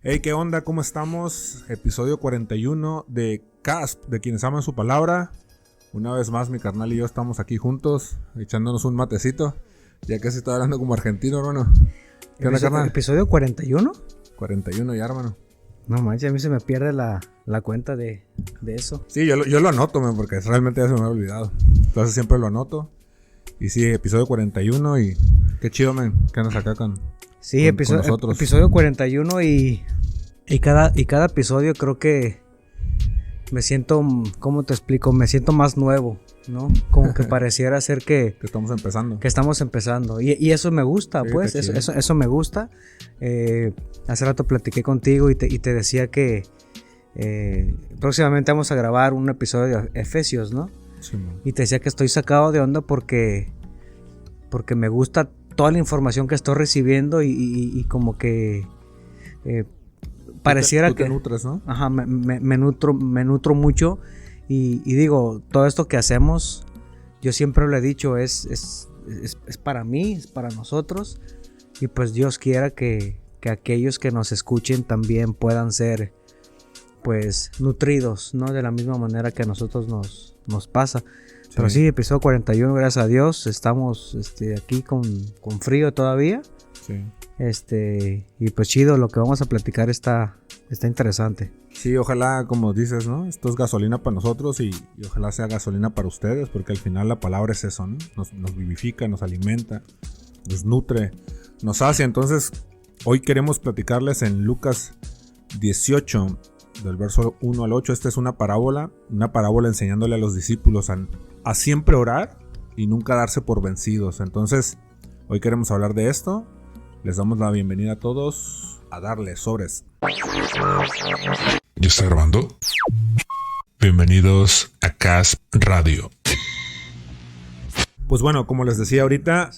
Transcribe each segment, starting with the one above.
Hey, ¿qué onda? ¿Cómo estamos? Episodio 41 de CASP, de Quienes Aman Su Palabra. Una vez más, mi carnal y yo estamos aquí juntos, echándonos un matecito. Ya casi estoy hablando como argentino, hermano. ¿Qué onda, carnal? ¿Episodio 41? 41 ya, hermano. No manches, a mí se me pierde la cuenta de eso. Sí, yo lo anoto, man, porque realmente ya se me había olvidado. Entonces siempre lo anoto. Y sí, episodio 41 y qué chido, man, que andas acá con nosotros. Episodio 41 y cada episodio creo que me siento, ¿cómo te explico? Me siento más nuevo, ¿no? Como que pareciera ser que estamos empezando. Que estamos empezando. Y eso me gusta, sí, pues, eso me gusta. Hace rato platiqué contigo y te decía que próximamente vamos a grabar un episodio de Efesios, ¿no? Sí, y te decía que estoy sacado de onda porque me gusta toda la información que estoy recibiendo y como que pareciera tú te que nutres, ¿no? Ajá, me nutro mucho y digo, todo esto que hacemos, yo siempre lo he dicho, es para mí, es para nosotros, y pues Dios quiera que aquellos que nos escuchen también puedan ser pues nutridos, ¿no? De la misma manera que a nosotros nos pasa. Sí. Pero sí, episodio 41, gracias a Dios, estamos aquí con frío todavía. Sí. Y pues chido, lo que vamos a platicar está interesante. Sí, ojalá, como dices, ¿no? Esto es gasolina para nosotros y ojalá sea gasolina para ustedes, porque al final la palabra es eso, ¿no? Nos vivifica, nos alimenta, nos nutre, nos sacia. Entonces, hoy queremos platicarles en Lucas 18, del verso 1 al 8. Esta es una parábola enseñándole a los discípulos a siempre orar y nunca darse por vencidos. Entonces, hoy queremos hablar de esto. Les damos la bienvenida a todos a darle sobres. ¿Ya está grabando? Bienvenidos a CASP Radio. Pues bueno, como les decía ahorita,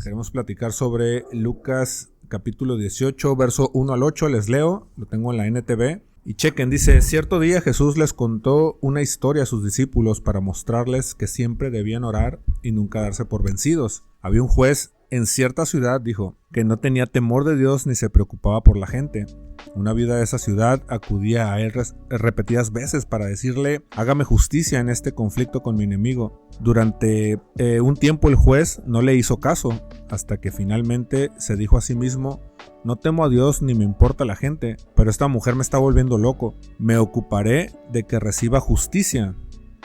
queremos platicar sobre Lucas capítulo 18, verso 1 al 8. Les leo, lo tengo en la NTV. Y chequen, dice: cierto día Jesús les contó una historia a sus discípulos para mostrarles que siempre debían orar y nunca darse por vencidos. Había un juez en cierta ciudad, dijo, que no tenía temor de Dios ni se preocupaba por la gente. Una viuda de esa ciudad acudía a él repetidas veces para decirle: hágame justicia en este conflicto con mi enemigo. Durante un tiempo el juez no le hizo caso, hasta que finalmente se dijo a sí mismo: no temo a Dios ni me importa la gente, pero esta mujer me está volviendo loco. Me ocuparé de que reciba justicia,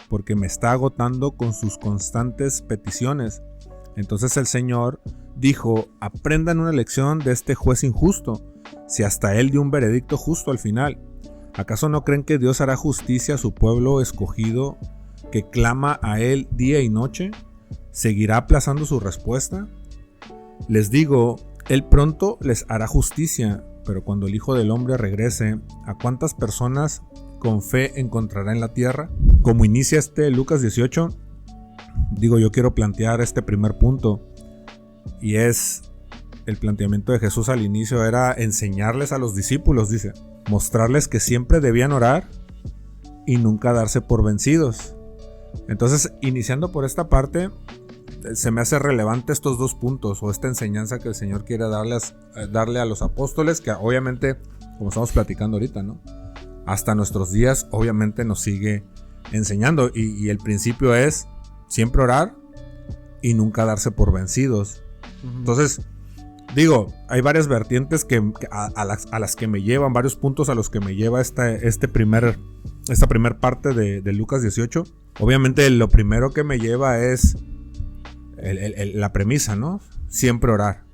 porque me está agotando con sus constantes peticiones. Entonces el Señor dijo: aprendan una lección de este juez injusto, si hasta él dio un veredicto justo al final. ¿Acaso no creen que Dios hará justicia a su pueblo escogido que clama a él día y noche? ¿Seguirá aplazando su respuesta? Les digo, él pronto les hará justicia, pero cuando el Hijo del Hombre regrese, ¿a cuántas personas con fe encontrará en la tierra? Como inicia Lucas 18, digo, yo quiero plantear este primer punto, y es el planteamiento de Jesús al inicio era enseñarles a los discípulos, dice, mostrarles que siempre debían orar y nunca darse por vencidos. Entonces, iniciando por esta parte, se me hace relevante estos dos puntos o esta enseñanza que el Señor quiere darle a los apóstoles, que obviamente, como estamos platicando ahorita, ¿no? Hasta nuestros días obviamente nos sigue enseñando, y el principio es siempre orar y nunca darse por vencidos. Entonces, digo, hay varias vertientes a las que me llevan, varios puntos a los que me lleva esta primer parte de Lucas 18. Obviamente lo primero que me lleva es la premisa, ¿no? Siempre orar.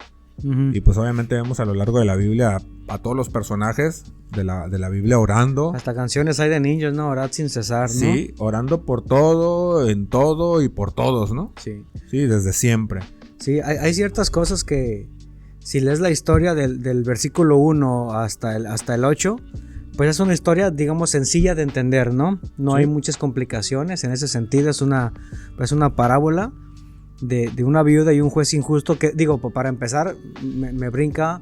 Y pues obviamente vemos a lo largo de la Biblia a todos los personajes de la Biblia orando. Hasta canciones hay de niños, ¿no? Orad sin cesar, ¿no? Sí, orando por todo, en todo y por todos, ¿no? Sí. Sí, desde siempre. Sí, hay ciertas cosas que si lees la historia del versículo 1 hasta el 8, pues es una historia, digamos, sencilla de entender, ¿no? No hay muchas complicaciones en ese sentido. Es una parábola de una viuda y un juez injusto que, digo, para empezar, me brinca,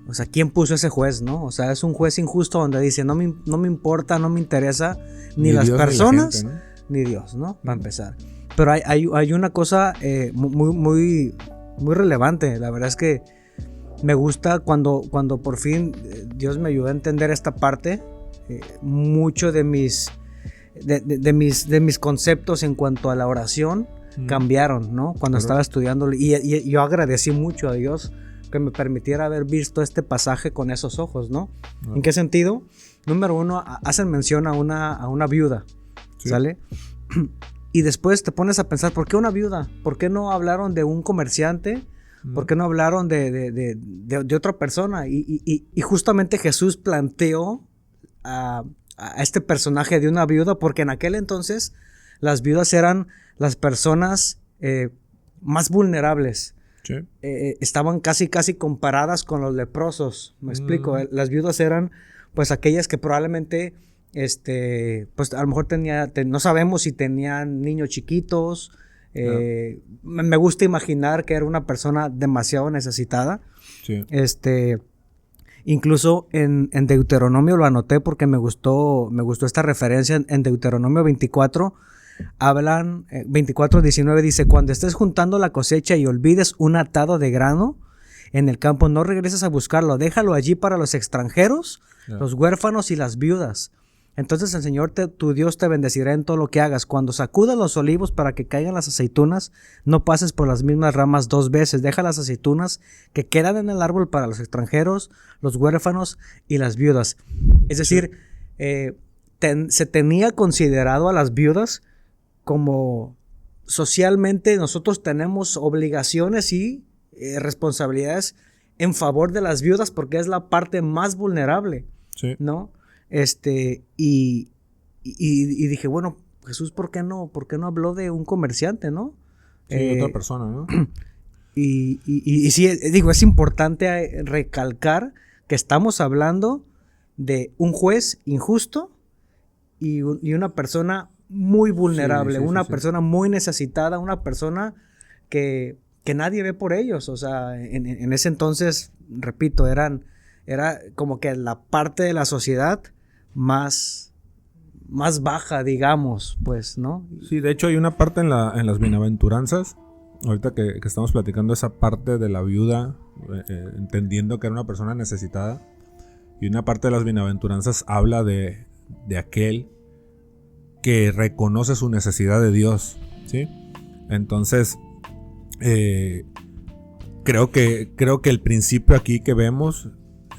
o sea, ¿quién puso ese juez, no? O sea, es un juez injusto donde dice, no me importa, no me interesa ni las Dios, personas, ni la gente, ¿no? ni Dios, ¿no? Para empezar. Pero hay una cosa muy relevante. La verdad es que me gusta cuando por fin Dios me ayudó a entender esta parte. Mucho de mis conceptos en cuanto a la oración cambiaron, ¿no? Cuando estaba estudiando, y yo agradecí mucho a Dios que me permitiera haber visto este pasaje con esos ojos, ¿no? ¿En qué sentido? Número uno, hacen mención a una viuda, ¿sale? Y después te pones a pensar, ¿por qué una viuda? ¿Por qué no hablaron de un comerciante? ¿Por qué no hablaron de otra persona? Y justamente Jesús planteó a este personaje de una viuda, porque en aquel entonces las viudas eran las personas más vulnerables. Sí. Estaban casi comparadas con los leprosos. Me explico. Las viudas eran pues aquellas que probablemente pues a lo mejor no sabemos si tenían niños chiquitos. Me gusta imaginar que era una persona demasiado necesitada. Sí. Incluso en Deuteronomio lo anoté porque me gustó esta referencia. En Deuteronomio 24 hablan, 24:19 dice: cuando estés juntando la cosecha y olvides un atado de grano en el campo, no regreses a buscarlo, déjalo allí para los extranjeros, los huérfanos y las viudas. Entonces el Señor tu Dios te bendecirá en todo lo que hagas. Cuando sacudas los olivos para que caigan las aceitunas, no pases por las mismas ramas 2 veces. Deja las aceitunas que quedan en el árbol para los extranjeros, los huérfanos y las viudas. Es decir, se tenía considerado a las viudas como socialmente nosotros tenemos obligaciones y responsabilidades en favor de las viudas porque es la parte más vulnerable, ¿no? Y dije, bueno, Jesús, ¿por qué no habló de un comerciante, no? Sí, otra persona, ¿no? Y sí, digo, es importante recalcar que estamos hablando de un juez injusto y una persona muy vulnerable, una persona muy necesitada, una persona que nadie ve por ellos. O sea, en ese entonces, repito, era como que la parte de la sociedad más baja, digamos, pues, ¿no? Sí, de hecho hay una parte en las bienaventuranzas, ahorita que estamos platicando esa parte de la viuda, entendiendo que era una persona necesitada, y una parte de las bienaventuranzas habla de aquel que reconoce su necesidad de Dios, ¿sí? Entonces, creo que el principio aquí que vemos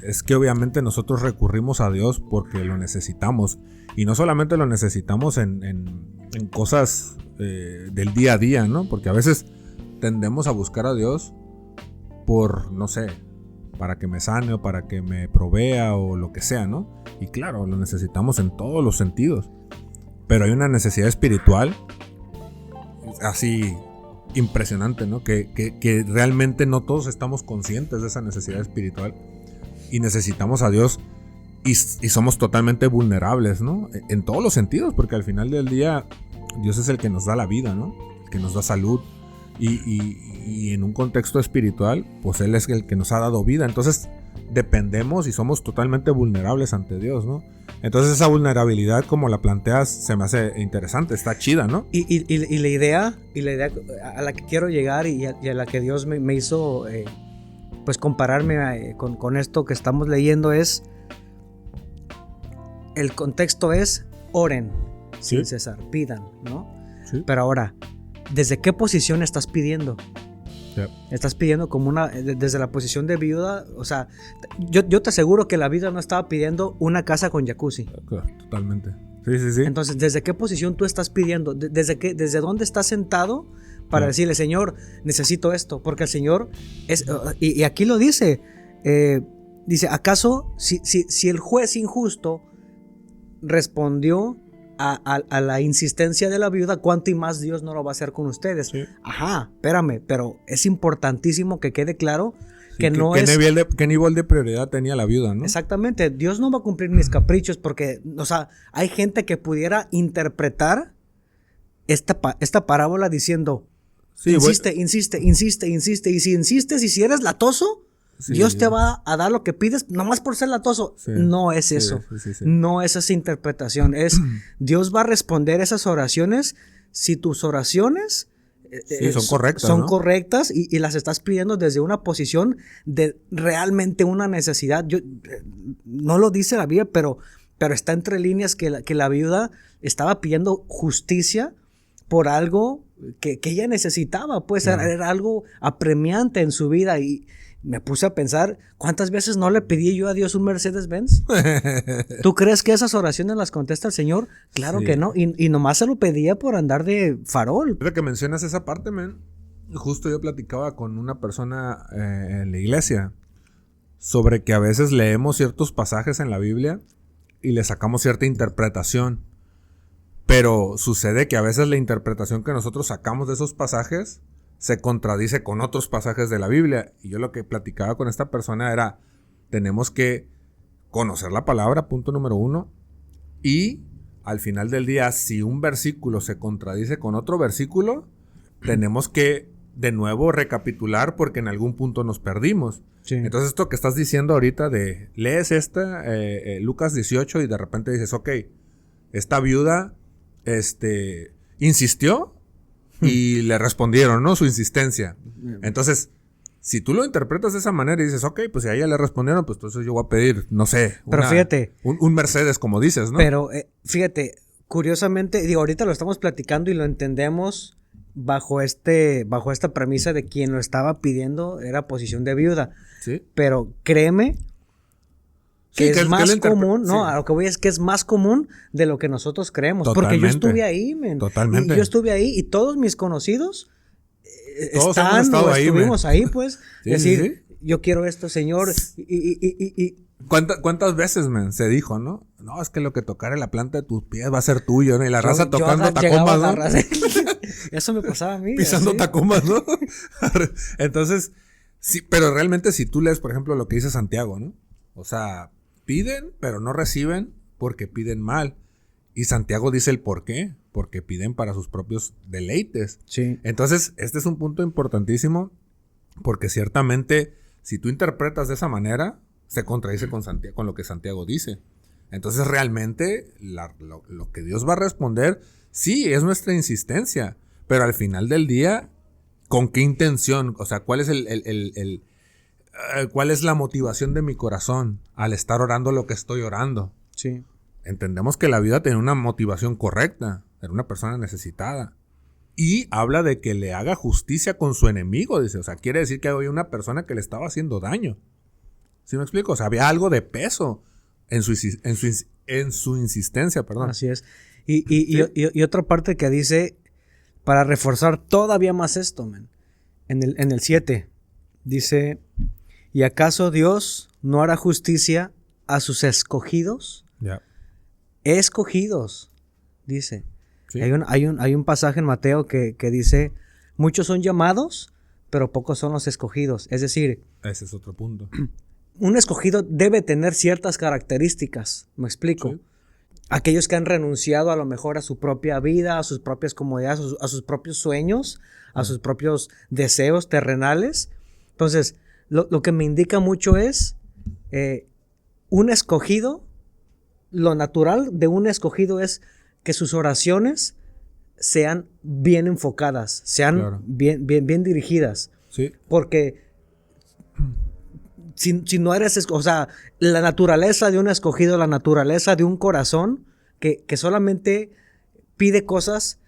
es que obviamente nosotros recurrimos a Dios porque lo necesitamos. Y no solamente lo necesitamos en cosas del día a día, ¿no? Porque a veces tendemos a buscar a Dios por, no sé, para que me sane o para que me provea o lo que sea, ¿no? Y claro, lo necesitamos en todos los sentidos. Pero hay una necesidad espiritual así impresionante, ¿no? Que realmente no todos estamos conscientes de esa necesidad espiritual. Y necesitamos a Dios y somos totalmente vulnerables, ¿no? En todos los sentidos, porque al final del día Dios es el que nos da la vida, ¿no? El que nos da salud. Y en un contexto espiritual, pues Él es el que nos ha dado vida. Entonces dependemos y somos totalmente vulnerables ante Dios, ¿no? Entonces esa vulnerabilidad, como la planteas, se me hace interesante, está chida, ¿no? Y la idea a la que quiero llegar y a la que Dios me hizo pues compararme con esto que estamos leyendo es, el contexto es oren, ¿sí? César, pidan, ¿no? Sí. Pero ahora, ¿desde qué posición estás pidiendo? Yep. Estás pidiendo como desde la posición de viuda. O sea, yo te aseguro que la viuda no estaba pidiendo una casa con jacuzzi. Totalmente. Sí. Entonces, ¿desde qué posición tú estás pidiendo? ¿Desde dónde estás sentado para decirle, Señor, necesito esto? Porque el Señor es, y aquí lo dice, dice, ¿acaso si el juez injusto respondió a la insistencia de la viuda, cuánto y más Dios no lo va a hacer con ustedes? Sí. Ajá, espérame, pero es importantísimo que quede claro que no es... ¿Qué nivel de prioridad tenía la viuda, no? Exactamente, Dios no va a cumplir mis caprichos porque, o sea, hay gente que pudiera interpretar esta parábola diciendo, insiste, y si insistes y si eres latoso, Dios te va a dar lo que pides nomás por ser latoso. Sí, no es eso. Sí. No es esa interpretación. Es Dios va a responder esas oraciones si tus oraciones Sí, son correctas, son ¿no? correctas y las estás pidiendo desde una posición de realmente una necesidad. No lo dice la Biblia, pero está entre líneas que la viuda estaba pidiendo justicia por algo que ella necesitaba, pues era algo apremiante en su vida. Y me puse a pensar, ¿cuántas veces no le pedí yo a Dios un Mercedes-Benz? ¿Tú crees que esas oraciones las contesta el Señor? Claro Sí. que no, y nomás se lo pedía por andar de farol. Ahora que mencionas esa parte, man, justo yo platicaba con una persona en la iglesia sobre que a veces leemos ciertos pasajes en la Biblia y le sacamos cierta interpretación. Pero sucede que a veces la interpretación que nosotros sacamos de esos pasajes se contradice con otros pasajes de la Biblia. Y yo lo que platicaba con esta persona era, tenemos que conocer la palabra, punto número 1, y al final del día, si un versículo se contradice con otro versículo, tenemos que de nuevo recapitular porque en algún punto nos perdimos. Sí. Entonces esto que estás diciendo ahorita de, lees Lucas 18 y de repente dices, ok, esta viuda insistió y le respondieron, ¿no? Su insistencia. Entonces, si tú lo interpretas de esa manera y dices, ok, pues si a ella le respondieron, pues entonces yo voy a pedir, no sé, Pero fíjate, un Mercedes, como dices, ¿no? pero fíjate, curiosamente, digo, ahorita lo estamos platicando y lo entendemos bajo esta premisa de quien lo estaba pidiendo era posición de viuda. Sí. Pero créeme que Sí, es más común, sí. ¿no? A lo que voy es que es más común de lo que nosotros creemos. Porque yo Totalmente. estuve ahí, men. Totalmente. Y yo estuve ahí y todos mis conocidos Todos hemos estado ahí, estuvimos men. ahí, pues. Sí, decir, sí. yo quiero esto, Señor. Y ¿Cuántas veces, men, se dijo, no? No, es que lo que tocare la planta de tus pies va a ser tuyo, ¿no? Y la raza tocando tacomas, ¿no? Eso me pasaba a mí. Pisando así. tacomas, ¿no? Entonces, sí, pero realmente si tú lees, por ejemplo, lo que dice Santiago, ¿no? O sea, piden, pero no reciben porque piden mal. Y Santiago dice el por qué. Porque piden para sus propios deleites. Sí. Entonces, este es un punto importantísimo porque ciertamente, si tú interpretas de esa manera, se contradice con lo que Santiago dice. Entonces, realmente, lo que Dios va a responder, sí, es nuestra insistencia. Pero al final del día, ¿con qué intención? O sea, ¿cuál es cuál es la motivación de mi corazón al estar orando lo que estoy orando? Sí. Entendemos que la vida tiene una motivación correcta. Era una persona necesitada. Y habla de que le haga justicia con su enemigo, dice. O sea, quiere decir que había una persona que le estaba haciendo daño. ¿Sí me explico? O sea, había algo de peso en su insistencia, perdón. Así es. Y otra parte que dice, para reforzar todavía más esto, man, en el 7, dice, ¿y acaso Dios no hará justicia a sus escogidos? Ya. Escogidos, dice. Sí. Hay un pasaje en Mateo que dice, muchos son llamados, pero pocos son los escogidos. Es decir, Ese es otro punto. un escogido debe tener ciertas características, ¿me explico? Sí. Aquellos que han renunciado a lo mejor a su propia vida, a sus propias comodidades, a sus propios sueños, a sus propios deseos terrenales. Entonces, lo que me indica mucho es un escogido, lo natural de un escogido es que sus oraciones sean bien enfocadas, sean Claro. bien dirigidas. Sí. Porque si no eres, o sea, la naturaleza de un escogido, la naturaleza de un corazón que solamente pide cosas,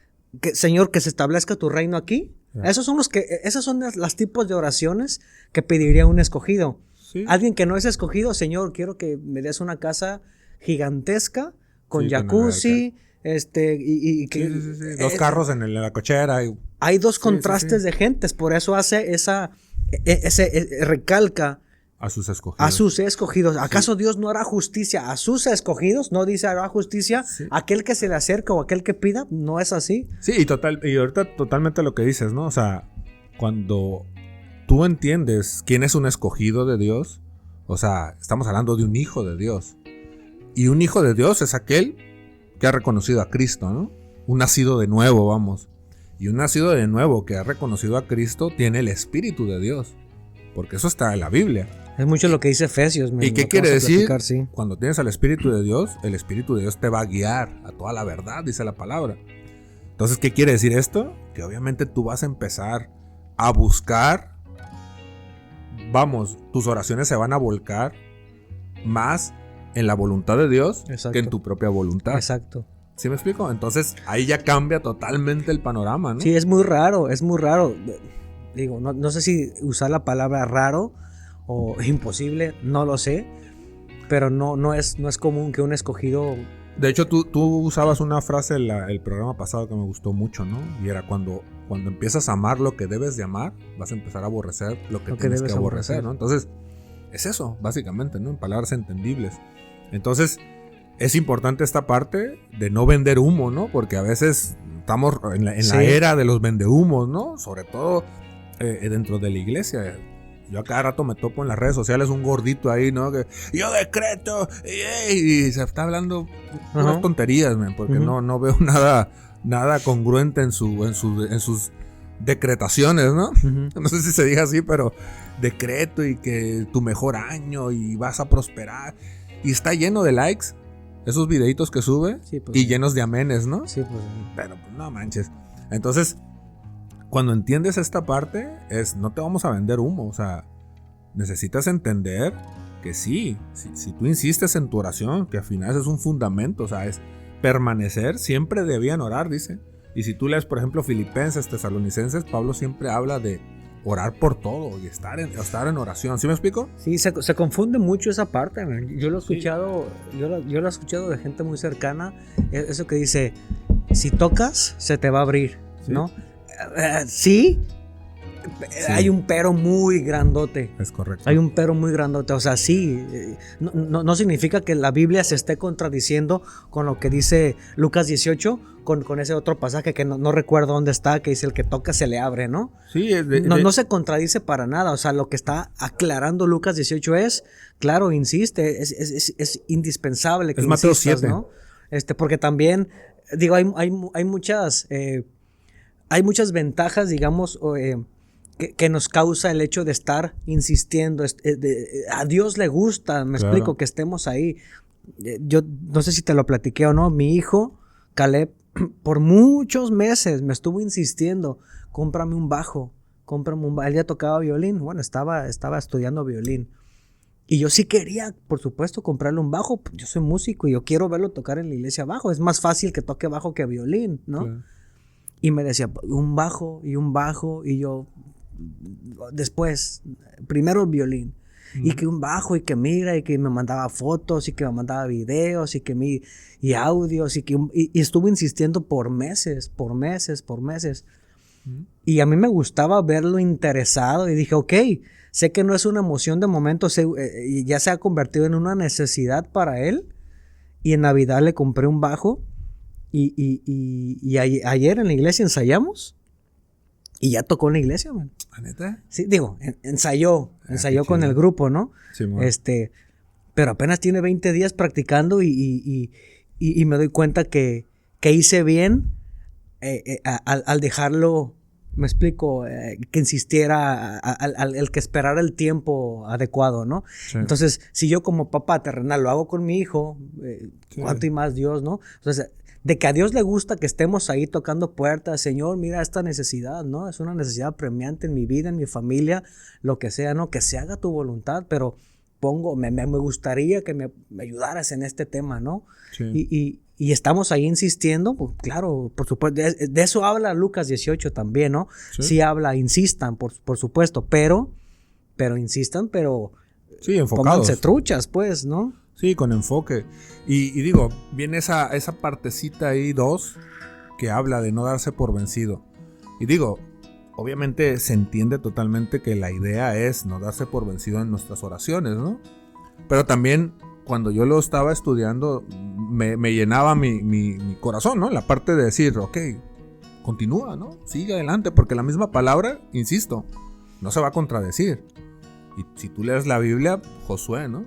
Señor, que se establezca tu reino aquí. Yeah. Esos son las tipos de oraciones que pediría un escogido. Sí. Alguien que no es escogido, Señor, quiero que me des una casa gigantesca con Sí, con jacuzzi, y que Sí. Dos carros en la cochera. hay dos Sí, contrastes sí. de gentes, por eso hace recalca A sus escogidos. a sus escogidos. ¿Acaso Dios no hará justicia a sus escogidos? No dice hará justicia Sí. a aquel que se le acerca o aquel que pida. No es así. Sí, y ahorita totalmente lo que dices, ¿no? O sea, cuando tú entiendes quién es un escogido de Dios, o sea, estamos hablando de un hijo de Dios. Y un hijo de Dios es aquel que ha reconocido a Cristo, ¿no? Un nacido de nuevo, vamos. Y un nacido de nuevo que ha reconocido a Cristo tiene el Espíritu de Dios. Porque eso está en la Biblia. Es mucho lo que dice Efesios. ¿Y qué quiere decir? Sí. Cuando tienes al Espíritu de Dios, el Espíritu de Dios te va a guiar a toda la verdad, dice la palabra. Entonces, ¿qué quiere decir esto? que obviamente tú vas a empezar a buscar, tus oraciones se van a volcar más en la voluntad de Dios que en tu propia voluntad. Exacto. ¿Sí me explico? Entonces ahí ya cambia totalmente el panorama, ¿no? Sí, es muy raro. Digo, no sé si usar la palabra raro o imposible, no lo sé, pero no es común que un escogido... De hecho, tú usabas una frase el programa pasado que me gustó mucho, ¿no? Y era cuando empiezas a amar lo que debes de amar, vas a empezar a aborrecer lo que tienes que aborrecer, ¿no? Entonces, es eso, básicamente, ¿no? En palabras entendibles. Entonces, es importante esta parte de no vender humo, ¿no? Porque a veces estamos en la era de los vendehumos, ¿no? Sobre todo dentro de la iglesia. Yo a cada rato me topo en las redes sociales un gordito ahí, ¿no? Que yo decreto y se está hablando unas tonterías, man, porque no veo nada congruente en sus decretaciones, ¿no? No sé si se diga así, pero decreto y que tu mejor año y vas a prosperar. Y está lleno de likes esos videitos que sube, sí, pues, y llenos de amenes, ¿no? Sí, pues. Pero pues no manches. Entonces, cuando entiendes esta parte, no te vamos a vender humo. O sea, necesitas entender que sí, si tú insistes en tu oración, que al final es un fundamento, o sea, es permanecer, siempre debían orar, dice. Y si tú lees, por ejemplo, Filipenses, Tesalonicenses, Pablo siempre habla de orar por todo y estar en oración. ¿Sí me explico? Sí, se confunde mucho esa parte, man. Yo lo he escuchado, yo lo he escuchado de gente muy cercana, eso que dice, si tocas, se te va a abrir, ¿sí? ¿No? Sí, hay un pero muy grandote. Es correcto. Hay un pero muy grandote. O sea, sí, no significa que la Biblia se esté contradiciendo con lo que dice Lucas 18, con ese otro pasaje que no recuerdo dónde está, que dice el que toca se le abre, ¿no? Sí, no se contradice para nada. O sea, lo que está aclarando Lucas 18 es, claro, insiste, es indispensable que es Mateo insistas, 7. ¿no? Porque también, digo, hay muchas ventajas, digamos, que nos causa el hecho de estar insistiendo. A Dios le gusta, me explico, que estemos ahí. Yo no sé si te lo platiqué o no, mi hijo, Caleb, por muchos meses me estuvo insistiendo, cómprame un bajo. Él ya tocaba violín, bueno, estaba estudiando violín. Y yo sí quería, por supuesto, comprarle un bajo. Yo soy músico y yo quiero verlo tocar en la iglesia bajo. Es más fácil que toque bajo que violín, ¿no? Claro. Y me decía, un bajo, y yo, después, primero el violín, y que un bajo, y que mira, y que me mandaba fotos, y que me mandaba videos, y audios, y estuve insistiendo por meses. Y a mí me gustaba verlo interesado, y dije, ok, sé que no es una emoción de momento, ya se ha convertido en una necesidad para él, y en Navidad le compré un bajo. Y ayer en la iglesia ensayamos y ya tocó en la iglesia, man. ¿Neta? Sí, digo, ensayó con el grupo, ¿no? Sí, pero apenas tiene 20 días practicando y me doy cuenta que hice bien al dejarlo, me explico, que insistiera, al que esperara el tiempo adecuado, ¿no? Sí. Entonces, si yo como papá terrenal lo hago con mi hijo, ¿cuánto y más Dios, no? Entonces, de que a Dios le gusta que estemos ahí tocando puertas, Señor, mira esta necesidad, ¿no? Es una necesidad premiante en mi vida, en mi familia, lo que sea, ¿no? Que se haga tu voluntad, pero me gustaría que me ayudaras en este tema, ¿no? Sí. Y estamos ahí insistiendo, pues claro, por supuesto, de eso habla Lucas 18 también, ¿no? Sí habla, insistan, por supuesto, pero insistan, pero sí, enfocados. Pónganse truchas, pues, ¿no? Sí, con enfoque. Y digo, viene esa partecita ahí 2 que habla de no darse por vencido. Y digo, obviamente se entiende totalmente que la idea es no darse por vencido en nuestras oraciones, ¿no? Pero también cuando yo lo estaba estudiando me llenaba mi corazón, ¿no? La parte de decir, ok, continúa, ¿no? Sigue adelante, porque la misma palabra, insisto, no se va a contradecir. Y si tú lees la Biblia, Josué, ¿no?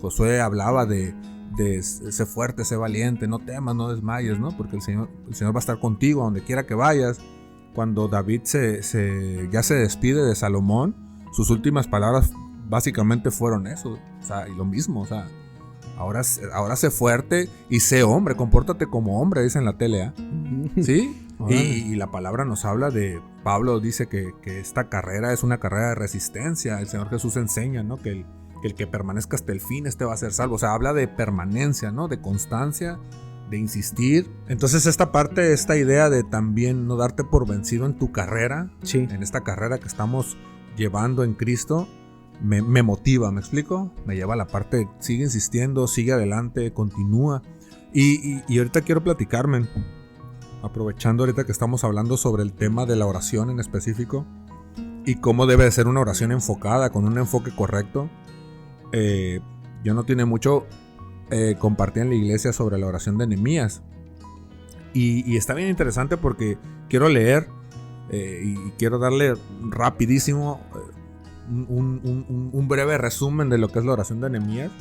Josué hablaba de sé fuerte, sé valiente, no temas, no desmayes, ¿no? Porque el Señor va a estar contigo a donde quiera que vayas. Cuando David ya se despide de Salomón, sus últimas palabras básicamente fueron eso. O sea, y lo mismo, o sea, ahora sé fuerte y sé hombre, compórtate como hombre, dice en la tele, ¿eh? ¿Sí? Y la palabra nos habla de, Pablo dice que esta carrera es una carrera de resistencia. El Señor Jesús enseña, ¿no? Que el que permanezca hasta el fin, va a ser salvo. O sea, habla de permanencia, ¿no? De constancia, de insistir. Entonces esta idea de también no darte por vencido en tu carrera, en esta carrera que estamos llevando en Cristo, me motiva, ¿me explico? Me lleva a la parte, sigue insistiendo, sigue adelante, continúa. Y ahorita quiero platicarme, aprovechando ahorita que estamos hablando sobre el tema de la oración en específico y cómo debe de ser una oración enfocada, con un enfoque correcto. Yo no tiene mucho compartí en la iglesia sobre la oración de Nehemías y está bien interesante porque quiero leer y quiero darle rapidísimo un breve resumen de lo que es la oración de Nehemías.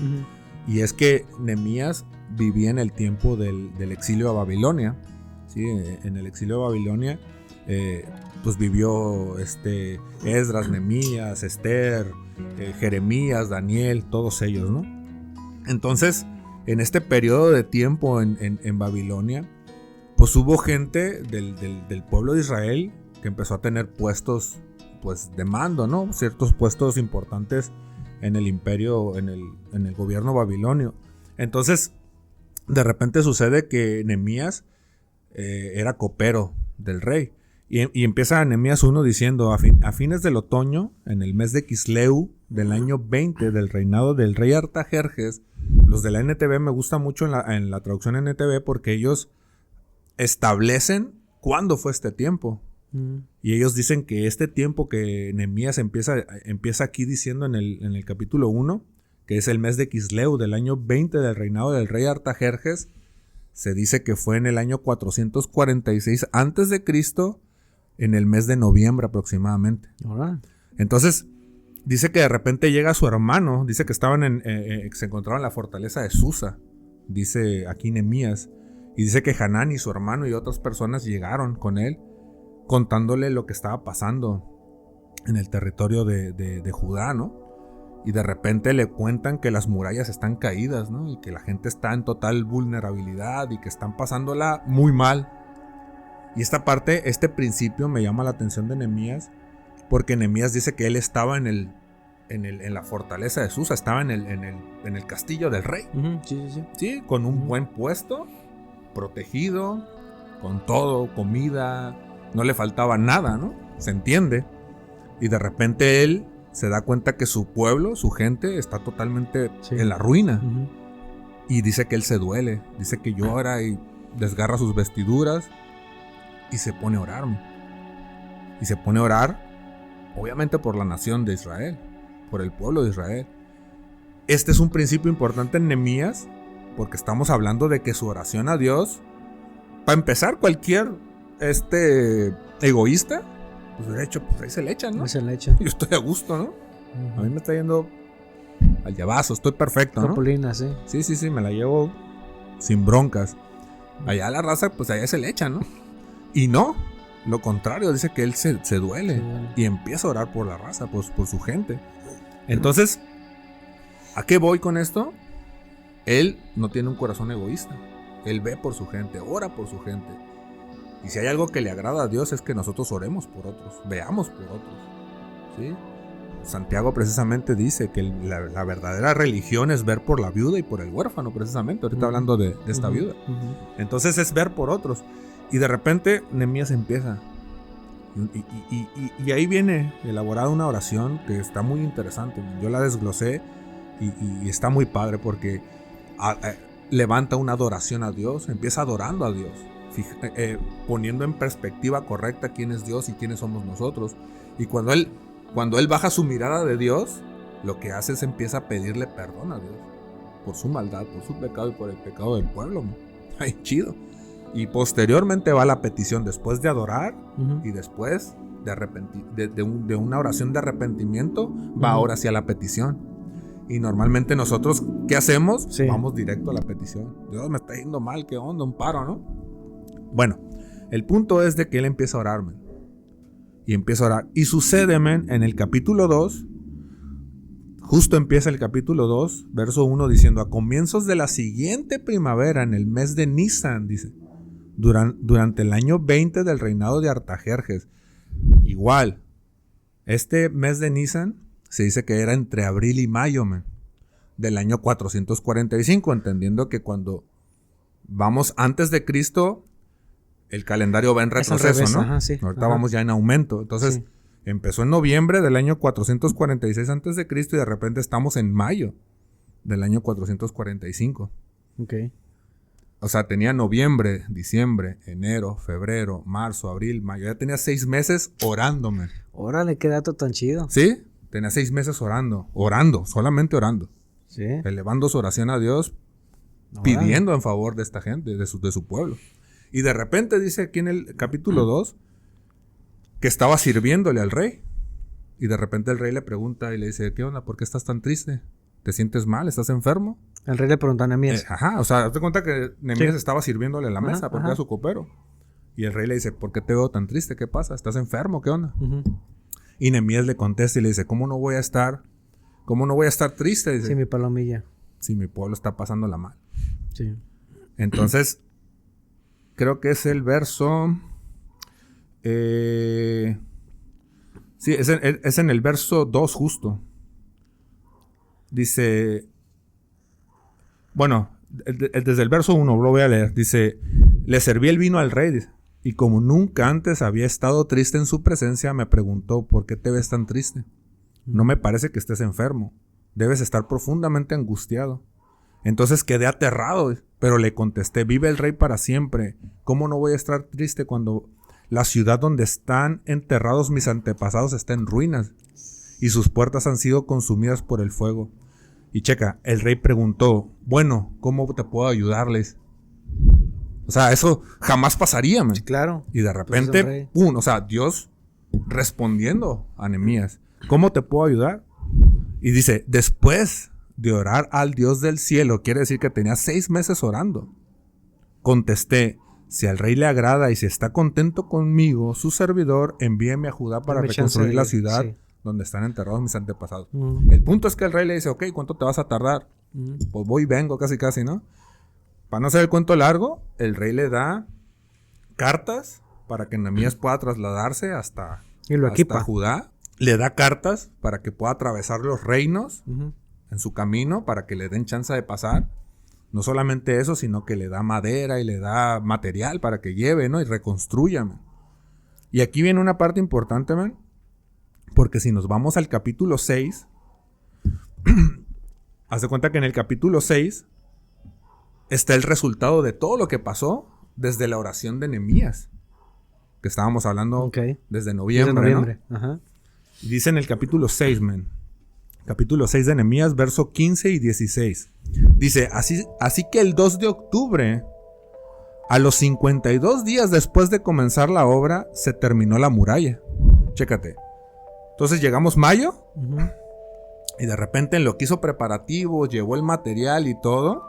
Y es que Nehemías vivía en el tiempo del exilio a Babilonia, ¿sí? En el exilio a Babilonia pues vivió Esdras, Nehemías, Esther, Jeremías, Daniel, todos ellos, ¿no? Entonces, en este periodo de tiempo en Babilonia, pues hubo gente del pueblo de Israel que empezó a tener puestos, pues, de mando, ¿no? Ciertos puestos importantes en el imperio, en el gobierno babilonio. Entonces, de repente sucede que Nehemías era copero del rey. Y empieza Nehemías 1 diciendo: a fines del otoño, en el mes de Quisleu, del año 20 del reinado del rey Artajerjes. Los de la NTV me gusta mucho en la traducción NTV porque ellos establecen cuándo fue este tiempo. Y ellos dicen que este tiempo que Nehemías empieza aquí diciendo en el capítulo 1, que es el mes de Quisleu del año 20 del reinado del rey Artajerjes, se dice que fue en el año 446 antes de Cristo, en el mes de noviembre aproximadamente. Entonces dice que de repente llega su hermano, dice que se encontraban en la fortaleza de Susa, dice aquí Nehemías, y dice que Hanán y su hermano y otras personas llegaron con él contándole lo que estaba pasando en el territorio de Judá, ¿no? Y de repente le cuentan que las murallas están caídas, ¿no? Y que la gente está en total vulnerabilidad y que están pasándola muy mal. Y esta parte, este principio me llama la atención de Nehemías, porque Nehemías dice que él estaba en la fortaleza de Susa, estaba en el castillo del rey. Sí, con un buen puesto, protegido, con todo, comida, no le faltaba nada, ¿no? Se entiende. Y de repente él se da cuenta que su pueblo, su gente, está totalmente en la ruina. Y dice que él se duele, dice que llora y desgarra sus vestiduras y se pone a orar. Y se pone a orar, obviamente, por la nación de Israel, por el pueblo de Israel. Este es un principio importante en Nehemías, porque estamos hablando de que su oración a Dios, para empezar, cualquier egoísta, pues de hecho, pues ahí se le echan, ¿no? Se le echan. Yo estoy a gusto, ¿no? A mí me está yendo al llavazo, estoy perfecto, ¿no? Topolina, sí. Sí, me la llevo sin broncas. Allá la raza, pues allá se le echan, ¿no? Y no, lo contrario, dice que él se duele y empieza a orar por la raza, por su gente. Entonces, ¿a qué voy con esto? Él no tiene un corazón egoísta. Él ve por su gente, ora por su gente. Y si hay algo que le agrada a Dios es que nosotros oremos por otros, veamos por otros, ¿sí? Santiago precisamente dice que la verdadera religión es ver por la viuda y por el huérfano, precisamente. Ahorita hablando de esta viuda. Entonces es ver por otros. Y de repente Nehemías empieza. Y ahí viene elaborada una oración que está muy interesante. Yo la desglosé y está muy padre porque levanta una adoración a Dios, empieza adorando a Dios. Poniendo en perspectiva correcta quién es Dios y quiénes somos nosotros. Y cuando él baja su mirada de Dios, lo que hace es empieza a pedirle perdón a Dios por su maldad, por su pecado y por el pecado del pueblo. Ay, chido. Y posteriormente va la petición después de adorar y después de una oración de arrepentimiento, va ahora hacia la petición. Y normalmente nosotros, ¿qué hacemos? Vamos directo a la petición. Dios, me está yendo mal, ¿qué onda? Un paro, ¿no? Bueno, el punto es de que él empieza a orar, man. Y empieza a orar. Y sucede, man, en el capítulo 2, justo empieza el capítulo 2, verso 1, diciendo: a comienzos de la siguiente primavera, en el mes de Nisan, dice, durante el año 20 del reinado de Artajerjes. Igual, este mes de Nisan se dice que era entre abril y mayo, man, del año 445, entendiendo que cuando vamos antes de Cristo, el calendario va en retroceso, ¿no? Ajá, sí. Ahorita vamos ya en aumento. Entonces, Sí. empezó en noviembre del año 446 antes de Cristo y de repente estamos en mayo del año 445. Ok. O sea, tenía noviembre, diciembre, enero, febrero, marzo, abril, mayo. Ya tenía 6 meses orándome. Órale, qué dato tan chido. ¿Sí? Tenía 6 meses orando, solamente orando. Sí. Elevando su oración a Dios, pidiendo en favor de esta gente, de su pueblo. Y de repente dice aquí en el capítulo 2 que estaba sirviéndole al rey. Y de repente el rey le pregunta y le dice, ¿qué onda? ¿Por qué estás tan triste? ¿Te sientes mal? ¿Estás enfermo? El rey le preguntó a Nehemías. O sea, te cuenta que Nehemías estaba sirviéndole en la mesa porque ajá. era su copero. Y el rey le dice, ¿por qué te veo tan triste? ¿Qué pasa? ¿Estás enfermo? ¿Qué onda? Ujú. Y Nehemías le contesta y le dice, ¿cómo no voy a estar triste? Dice, Sí, mi palomilla. si mi pueblo está pasándola mal. Sí. Entonces, creo que es el verso... sí, es en el verso 2 justo. Dice... Bueno, desde el verso 1 lo voy a leer. Dice, le serví el vino al rey, dice, y como nunca antes había estado triste en su presencia, me preguntó, ¿por qué te ves tan triste? No me parece que estés enfermo. Debes estar profundamente angustiado. Entonces quedé aterrado, pero le contesté, vive el rey para siempre. ¿Cómo no voy a estar triste cuando la ciudad donde están enterrados mis antepasados está en ruinas y sus puertas han sido consumidas por el fuego? Y checa, el rey preguntó, bueno, ¿cómo te puedo ayudarles? O sea, eso jamás pasaría, man. Sí, claro. Y de Pues es repente, el rey. ¡pum! O sea, Dios respondiendo a Nehemías, ¿cómo te puedo ayudar? Y dice, después de orar al Dios del cielo, quiere decir que tenía 6 meses orando. Contesté, si al rey le agrada y si está contento conmigo, su servidor, envíeme a Judá para Dame chance reconstruir de la ir, ciudad sí. donde están enterrados mis antepasados. Ujú. El punto es que el rey le dice, ok, ¿cuánto te vas a tardar? Ujú. Pues voy y vengo casi, ¿no? Para no hacer el cuento largo, el rey le da cartas para que Nehemías pueda trasladarse hasta Y lo hasta equipa. Judá. Le da cartas para que pueda atravesar los reinos Ujú. en su camino, para que le den chance de pasar. No solamente eso, sino que le da madera y le da material para que lleve, ¿no? Y reconstruya, man. Y aquí viene una parte importante, man. Porque si nos vamos al capítulo 6, haz de cuenta que en el capítulo 6 está el resultado de todo lo que pasó desde la oración de Nehemías, que estábamos hablando Ok. desde noviembre, Desde noviembre. ¿no? Ajá. Y dice en el capítulo 6, man. Capítulo 6 de Nehemías, verso 15 y 16. Dice, así que el 2 de octubre, a los 52 días después de comenzar la obra, se terminó la muralla. Chécate. Entonces llegamos mayo, Ujú. y de repente en lo que hizo preparativos, llevó el material y todo,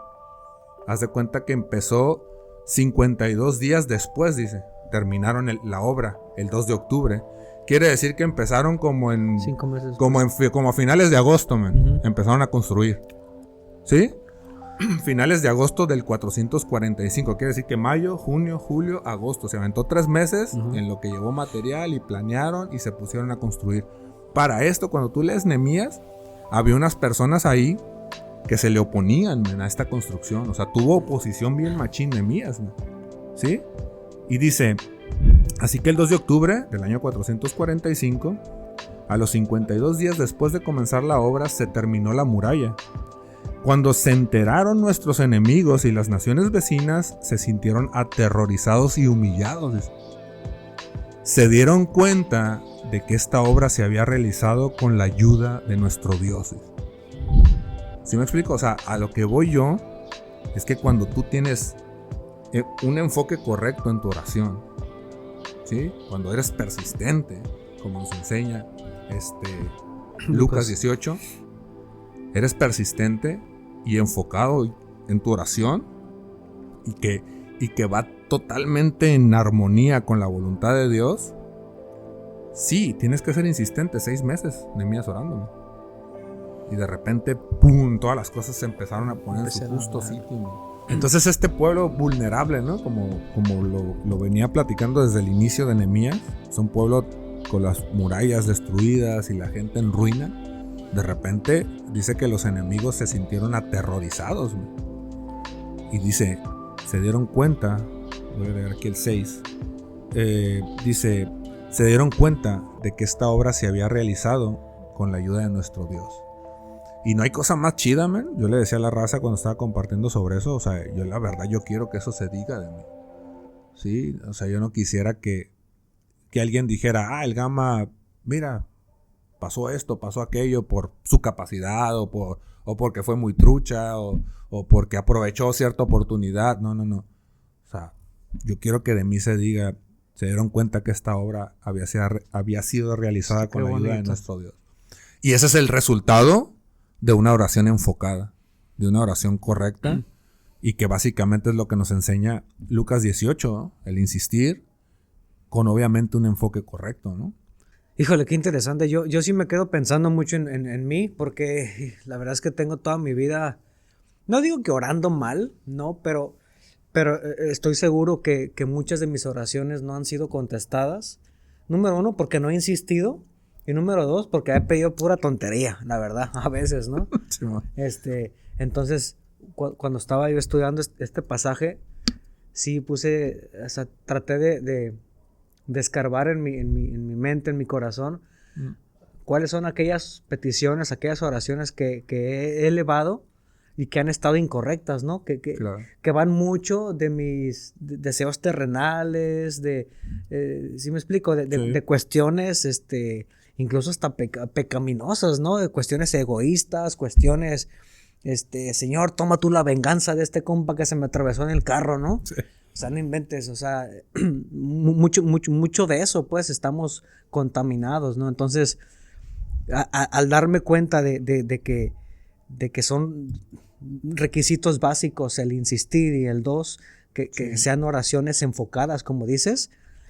haz de cuenta que empezó 52 días después, dice. Terminaron la obra el 2 de octubre. Quiere decir que empezaron como en 5 meses. como a finales de agosto, man. Ujú. Empezaron a construir. ¿Sí? Finales de agosto del 445. Quiere decir que mayo, junio, julio, agosto. Se aventó 3 meses Ujú. en lo que llevó material y planearon y se pusieron a construir. Para esto, cuando tú lees Nehemías, había unas personas ahí que se le oponían, man, a esta construcción. O sea, tuvo oposición bien machín Nehemías, man. ¿Sí? Y dice, así que el 2 de octubre del año 445, a los 52 días después de comenzar la obra, se terminó la muralla. Cuando se enteraron nuestros enemigos y las naciones vecinas, se sintieron aterrorizados y humillados. Se dieron cuenta de que esta obra se había realizado con la ayuda de nuestro Dios. ¿Sí me explico? O sea, a lo que voy yo es que cuando tú tienes un enfoque correcto en tu oración, ¿sí? Cuando eres persistente, como nos enseña Lucas 18, eres persistente y enfocado en tu oración y que va totalmente en armonía con la voluntad de Dios. Sí, tienes que ser insistente. 6 meses Nehemías orando. Y de repente, ¡pum!, todas las cosas se empezaron a poner en su justo sitio. Entonces este pueblo vulnerable, ¿no? Como lo venía platicando desde el inicio de Nehemías, es un pueblo con las murallas destruidas y la gente en ruina. De repente dice que los enemigos se sintieron aterrorizados, ¿no? Y dice, se dieron cuenta, voy a leer aquí el 6, dice, se dieron cuenta de que esta obra se había realizado con la ayuda de nuestro Dios. Y no hay cosa más chida, man. Yo le decía a la raza cuando estaba compartiendo sobre eso, o sea, yo la verdad, yo quiero que eso se diga de mí. Sí, o sea, yo no quisiera que alguien dijera, el Gama, mira, pasó esto, pasó aquello por su capacidad o porque fue muy trucha o porque aprovechó cierta oportunidad. No. O sea, yo quiero que de mí se diga, se dieron cuenta que esta obra había sido realizada con la ayuda de nuestro Dios. Y ese es el resultado de una oración enfocada, de una oración correcta, y que básicamente es lo que nos enseña Lucas 18, ¿no? El insistir con obviamente un enfoque correcto, ¿no? Híjole, qué interesante. Yo sí me quedo pensando mucho en mí, porque la verdad es que tengo toda mi vida, no digo que orando mal, no, pero estoy seguro que muchas de mis oraciones no han sido contestadas. Número 1, porque no he insistido. Y número 2, porque he pedido pura tontería, la verdad, a veces, ¿no? Sí, man. Entonces, cuando estaba yo estudiando este pasaje, sí puse, o sea, traté de escarbar en mi mente, en mi corazón, cuáles son aquellas peticiones, aquellas oraciones que he elevado y que han estado incorrectas, ¿no? Claro. Que van mucho de mis deseos terrenales, ¿sí me explico? Sí. De cuestiones, incluso hasta pecaminosas, ¿no? De cuestiones egoístas, cuestiones, Señor, toma tú la venganza de este compa que se me atravesó en el carro, ¿no? Sí. O sea, no inventes, o sea, mucho de eso, pues, estamos contaminados, ¿no? Entonces, al darme cuenta de que son requisitos básicos, el insistir y el 2, que sean oraciones enfocadas, como dices,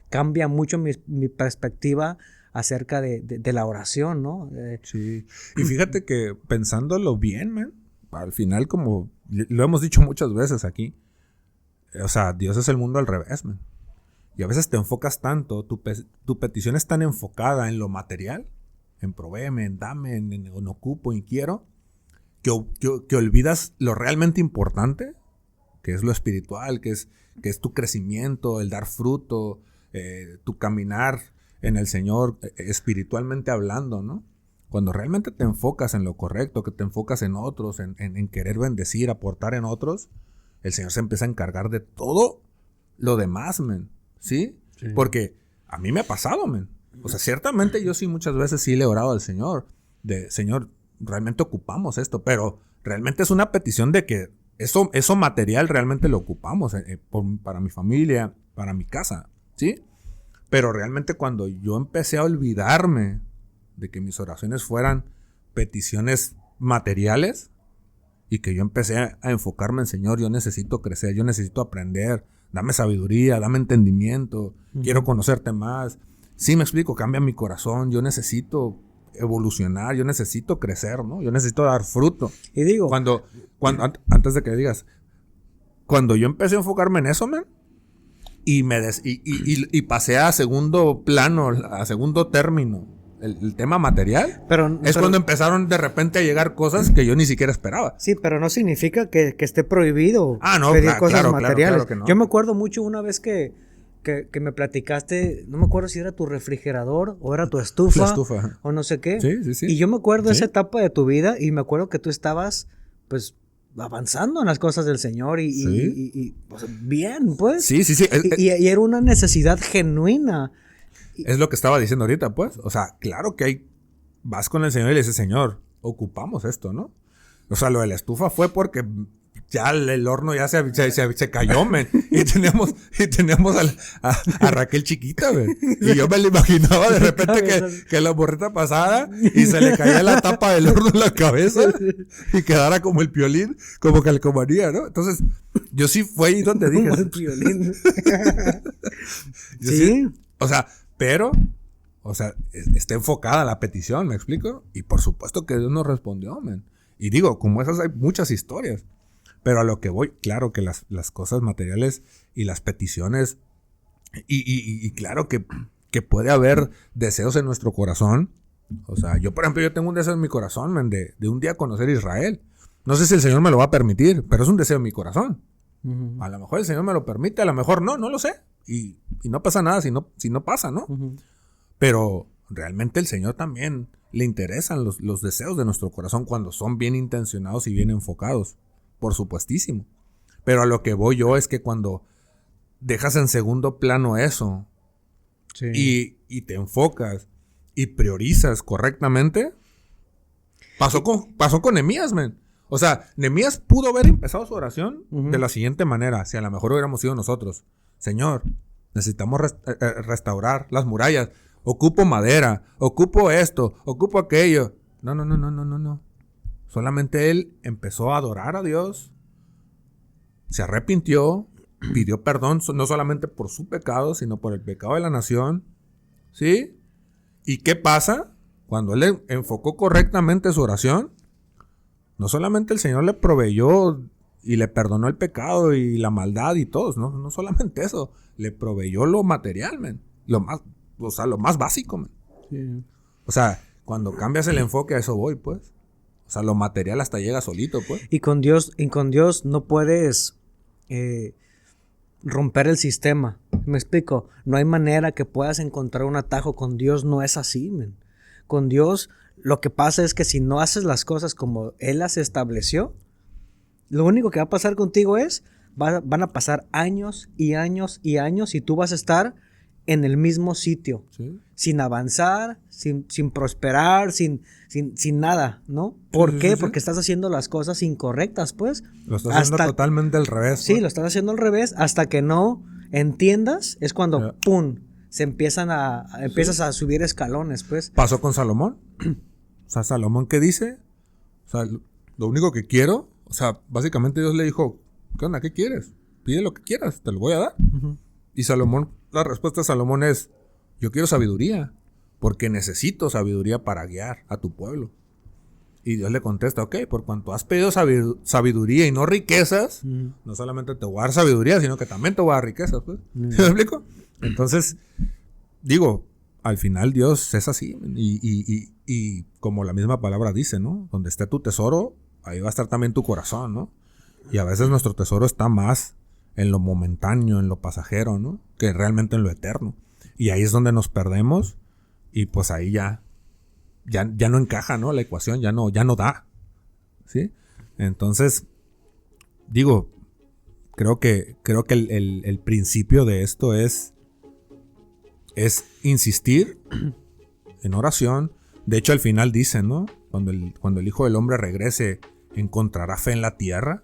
cambia mucho mi perspectiva acerca de la oración, ¿no? Sí. Y fíjate que pensándolo bien, man, al final, como lo hemos dicho muchas veces aquí, o sea, Dios es el mundo al revés, man. Y a veces te enfocas tanto, tu petición es tan enfocada en lo material, en provéeme, en dame, en ocupo y quiero, que olvidas lo realmente importante, que es lo espiritual, que es tu crecimiento, el dar fruto, tu caminar en el Señor, espiritualmente hablando, ¿no? Cuando realmente te enfocas en lo correcto, que te enfocas en otros, en querer bendecir, aportar en otros, el Señor se empieza a encargar de todo lo demás, men. ¿Sí? Sí. Porque a mí me ha pasado, men. O sea, ciertamente yo sí muchas veces sí le he orado al Señor. Señor, realmente ocupamos esto, pero realmente es una petición de que eso material realmente lo ocupamos para mi familia, para mi casa, ¿sí? Pero realmente cuando yo empecé a olvidarme de que mis oraciones fueran peticiones materiales y que yo empecé a enfocarme en Señor, yo necesito crecer, yo necesito aprender, dame sabiduría, dame entendimiento, quiero conocerte más. Sí, me explico, cambia mi corazón, yo necesito evolucionar, yo necesito crecer, ¿no? Yo necesito dar fruto. Y digo, cuando antes de que digas, cuando yo empecé a enfocarme en eso, man, y pasé a segundo plano, a segundo término, el tema material, pero cuando empezaron de repente a llegar cosas que yo ni siquiera esperaba. Sí, pero no significa que esté prohibido pedir cosas materiales. Claro que no. Yo me acuerdo mucho una vez que me platicaste, no me acuerdo si era tu refrigerador o era tu estufa. La estufa. O no sé qué. Sí. Y yo me acuerdo de esa etapa de tu vida y me acuerdo que tú estabas, pues, avanzando en las cosas del Señor y pues, bien, pues. Sí. Y era una necesidad genuina. Es lo que estaba diciendo ahorita, pues. O sea, claro que vas con el Señor y le dices, Señor, ocupamos esto, ¿no? O sea, lo de la estufa fue porque ya el horno ya se cayó, men. Y teníamos a Raquel chiquita, men. Y yo me lo imaginaba de repente que la borreta pasara y se le caía la tapa del horno en la cabeza y quedara como el Piolín, como calcomanía, ¿no? Entonces, yo sí fue ahí donde dije. Como el Piolín. Sí. O sea, pero, está enfocada la petición, ¿me explico? Y por supuesto que Dios nos respondió, men. Y digo, como esas hay muchas historias. Pero a lo que voy, claro que las cosas materiales y las peticiones, y claro que puede haber deseos en nuestro corazón. O sea, yo por ejemplo, yo tengo un deseo en mi corazón, man, de un día conocer Israel. No sé si el Señor me lo va a permitir, pero es un deseo en mi corazón. A lo mejor el Señor me lo permite, a lo mejor no lo sé. Y no pasa nada si no pasa, ¿no? Pero realmente el Señor también le interesan los deseos de nuestro corazón cuando son bien intencionados y bien enfocados. Por supuestísimo. Pero a lo que voy yo es que cuando dejas en segundo plano eso, sí, y te enfocas y priorizas correctamente, pasó con Nehemías, man. O sea, Nehemías pudo haber empezado su oración de la siguiente manera, si a lo mejor hubiéramos sido nosotros. Señor, necesitamos restaurar las murallas. Ocupo madera, ocupo esto, ocupo aquello. No. Solamente él empezó a adorar a Dios, se arrepintió, pidió perdón no solamente por su pecado, sino por el pecado de la nación. ¿Sí? ¿Y qué pasa? Cuando él enfocó correctamente su oración, no solamente el Señor le proveyó y le perdonó el pecado y la maldad y todo, no solamente eso, le proveyó lo material, man, lo más básico, man. Sí. O sea, cuando cambias el enfoque, a eso voy, pues. O sea, lo material hasta llega solito, pues. Y con Dios no puedes romper el sistema. Me explico. No hay manera que puedas encontrar un atajo. Con Dios no es así, man. Con Dios lo que pasa es que si no haces las cosas como Él las estableció, lo único que va a pasar contigo es, van a pasar años y años y años y tú vas a estar en el mismo sitio, ¿sí? Sin avanzar, sin prosperar, sin nada, ¿no? ¿Por qué? Sí. Porque estás haciendo las cosas incorrectas, pues. Lo estás haciendo totalmente al revés. Sí, pues. Lo estás haciendo al revés hasta que no entiendas, es cuando ¡pum! Empiezas a subir escalones, pues. Pasó con Salomón. O sea, Salomón, ¿qué dice? O sea, lo único que quiero, o sea, básicamente Dios le dijo, ¿qué onda? ¿Qué quieres? Pide lo que quieras, te lo voy a dar. Y Salomón, la respuesta de Salomón es, yo quiero sabiduría, porque necesito sabiduría para guiar a tu pueblo. Y Dios le contesta, ok, por cuanto has pedido sabiduría y no riquezas, no solamente te voy a dar sabiduría, sino que también te voy a dar riquezas, pues. ¿Sí me explico? Entonces, digo, al final Dios es así, y como la misma palabra dice, ¿no? Donde esté tu tesoro, ahí va a estar también tu corazón, ¿no? Y a veces nuestro tesoro está más en lo momentáneo, en lo pasajero, ¿no? Que realmente en lo eterno. Y ahí es donde nos perdemos y pues ahí ya no encaja, ¿no? La ecuación ya no da, ¿sí? Entonces, digo, creo que el principio de esto es insistir en oración. De hecho, al final dice, ¿no? Cuando el Hijo del Hombre regrese, ¿encontrará fe en la tierra?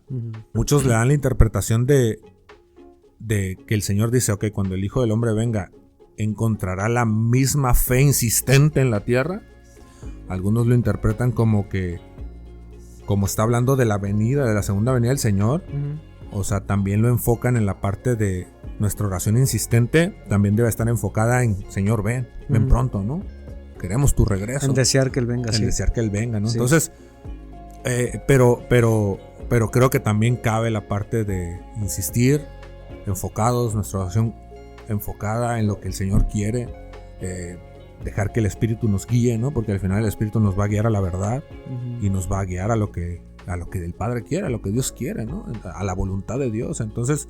Muchos le dan la interpretación de que el Señor dice, ok, cuando el Hijo del Hombre venga, ¿encontrará la misma fe insistente en la tierra? Algunos lo interpretan como está hablando de la segunda venida del Señor. O sea, también lo enfocan en la parte de nuestra oración insistente, también debe estar enfocada en, Señor, ven pronto, ¿no? Queremos tu regreso. En desear que Él venga, En desear que Él venga, ¿no? Sí. Entonces, pero creo que también cabe la parte de insistir, enfocados, nuestra oración enfocada en lo que el Señor quiere, dejar que el Espíritu nos guíe, ¿no? Porque al final el Espíritu nos va a guiar a la verdad y nos va a guiar a lo que el Padre quiere, a lo que Dios quiere, ¿no? A la voluntad de Dios. Entonces,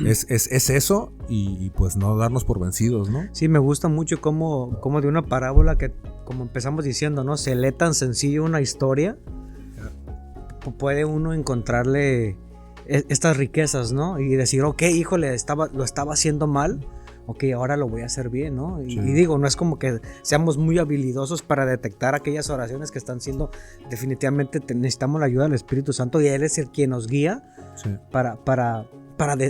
es eso y pues no darnos por vencidos, ¿no? Sí, me gusta mucho como de una parábola que, como empezamos diciendo, ¿no? Se lee tan sencillo una historia, puede uno encontrarle estas riquezas, ¿no? Y decir, ok, híjole, lo estaba haciendo mal, ok, ahora lo voy a hacer bien, ¿no? Y digo, no es como que seamos muy habilidosos para detectar aquellas oraciones que están siendo, definitivamente necesitamos la ayuda del Espíritu Santo y Él es el quien nos guía para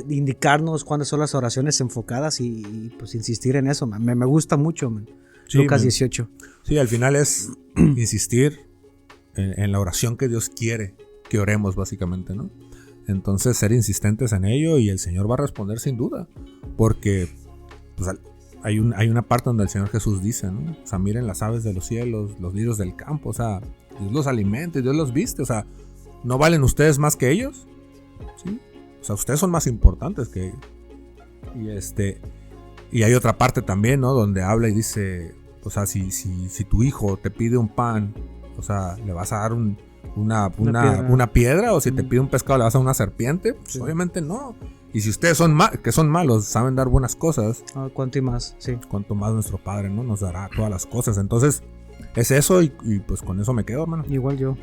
indicarnos cuándo son las oraciones enfocadas y pues insistir en eso, man. Me gusta mucho, man. Sí, Lucas 18. Sí, al final es insistir en la oración que Dios quiere que oremos, básicamente, ¿no? Entonces ser insistentes en ello y el Señor va a responder sin duda, porque pues, hay una parte donde el Señor Jesús dice, ¿no? O sea, miren las aves de los cielos, los lirios del campo, o sea, Dios los alimenta y Dios los viste, o sea, ¿no valen ustedes más que ellos? ¿sí? O sea, ustedes son más importantes que ellos. Y hay otra parte también, ¿no? Donde habla y dice, o sea, si tu hijo te pide un pan, o sea, ¿le vas a dar una piedra? O si te pide un pescado, ¿le vas a dar una serpiente? Pues Sí. obviamente no. Y si ustedes que son malos, saben dar buenas cosas, ¿Cuánto y más? Sí. cuanto más nuestro Padre, ¿no? Nos dará todas las cosas. Entonces, es eso y pues con eso me quedo, hermano. Igual yo.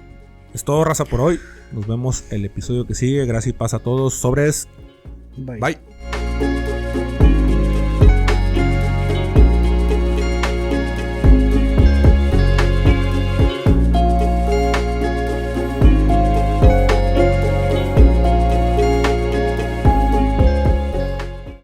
Es todo, raza, por hoy. Nos vemos el episodio que sigue. Gracias y paz a todos. Sobres. Bye. Bye.